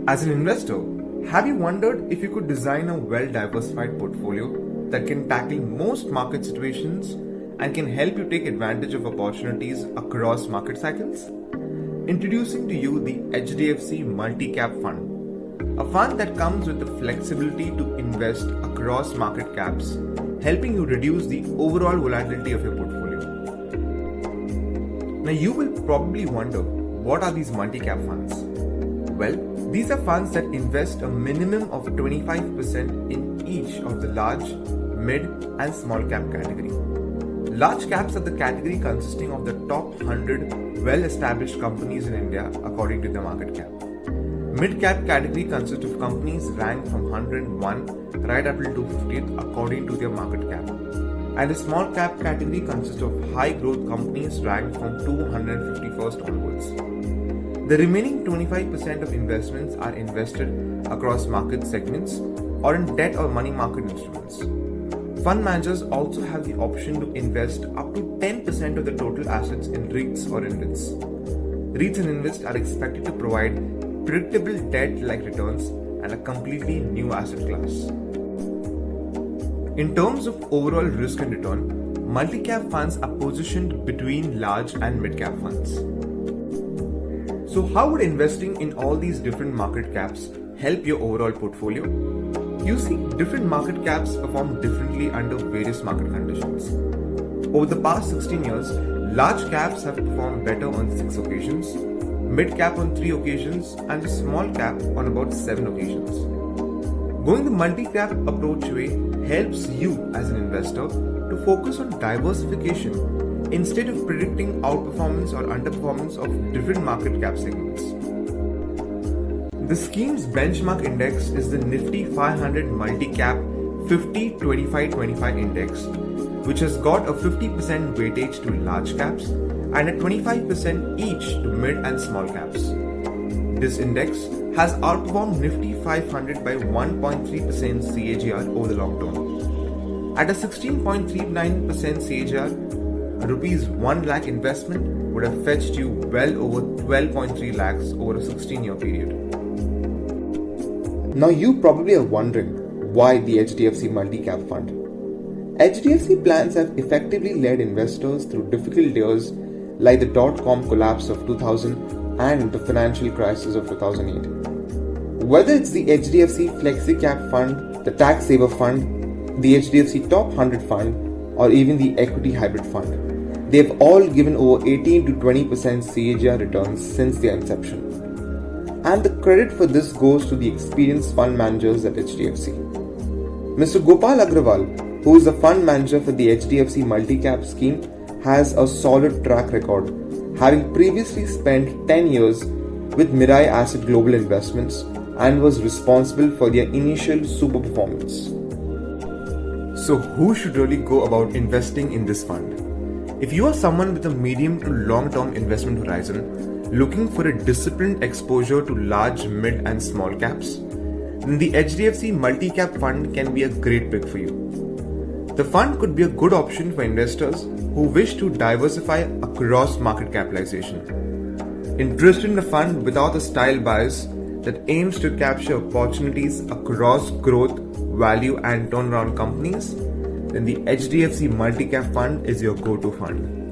As an investor, have you wondered if you could design a well-diversified portfolio that can tackle most market situations and can help you take advantage of opportunities across market cycles? Introducing to you the HDFC Multi-Cap Fund, a fund that comes with the flexibility to invest across market caps, helping you reduce the overall volatility of your portfolio. Now you will probably wonder, what are these multi-cap funds? Well, these are funds that invest a minimum of 25% in each of the large, mid and small cap category. Large caps are the category consisting of the top 100 well-established companies in India according to their market cap. Mid-cap category consists of companies ranked from 101 right up till 250th according to their market cap. And the small cap category consists of high growth companies ranked from 251st onwards. The remaining 25% of investments are invested across market segments or in debt or money market instruments. Fund managers also have the option to invest up to 10% of the total assets in REITs or InvITs. REITs and InvITs are expected to provide predictable debt-like returns and a completely new asset class. In terms of overall risk and return, multi-cap funds are positioned between large and mid-cap funds. So how would investing in all these different market caps help your overall portfolio? You see, different market caps perform differently under various market conditions. Over the past 16 years, large caps have performed better on 6 occasions, mid cap on 3 occasions, and the small cap on about 7 occasions. Going the multi-cap approach way helps you as an investor to focus on diversification instead of predicting outperformance or underperformance of different market cap segments. The scheme's benchmark index is the Nifty 500 Multi-Cap 50-25-25 index, which has got a 50% weightage to large caps and a 25% each to mid and small caps. This index has outperformed Nifty 500 by 1.3% CAGR over the long term. At a 16.39% CAGR, Rupees 1 lakh investment would have fetched you well over 12.3 lakhs over a 16-year period. Now you probably are wondering why the HDFC Multi-Cap Fund. HDFC plans have effectively led investors through difficult years like the dot-com collapse of 2000 and the financial crisis of 2008. Whether it's the HDFC Flexi Cap Fund, the Tax Saver Fund, the HDFC Top 100 Fund, or even the Equity Hybrid Fund, they've all given over 18 to 20% CAGR returns since their inception. And the credit for this goes to the experienced fund managers at HDFC. Mr. Gopal Agrawal, who is the fund manager for the HDFC Multi-Cap scheme, has a solid track record, having previously spent 10 years with Mirae Asset Global Investments and was responsible for their initial super performance. So who should really go about investing in this fund? If you are someone with a medium to long-term investment horizon, looking for a disciplined exposure to large, mid and small caps, then the HDFC Multi-Cap Fund can be a great pick for you. The fund could be a good option for investors who wish to diversify across market capitalization. Interested in a fund without a style bias that aims to capture opportunities across growth, value and turnaround companies, then the HDFC Multi-Cap Fund is your go-to fund.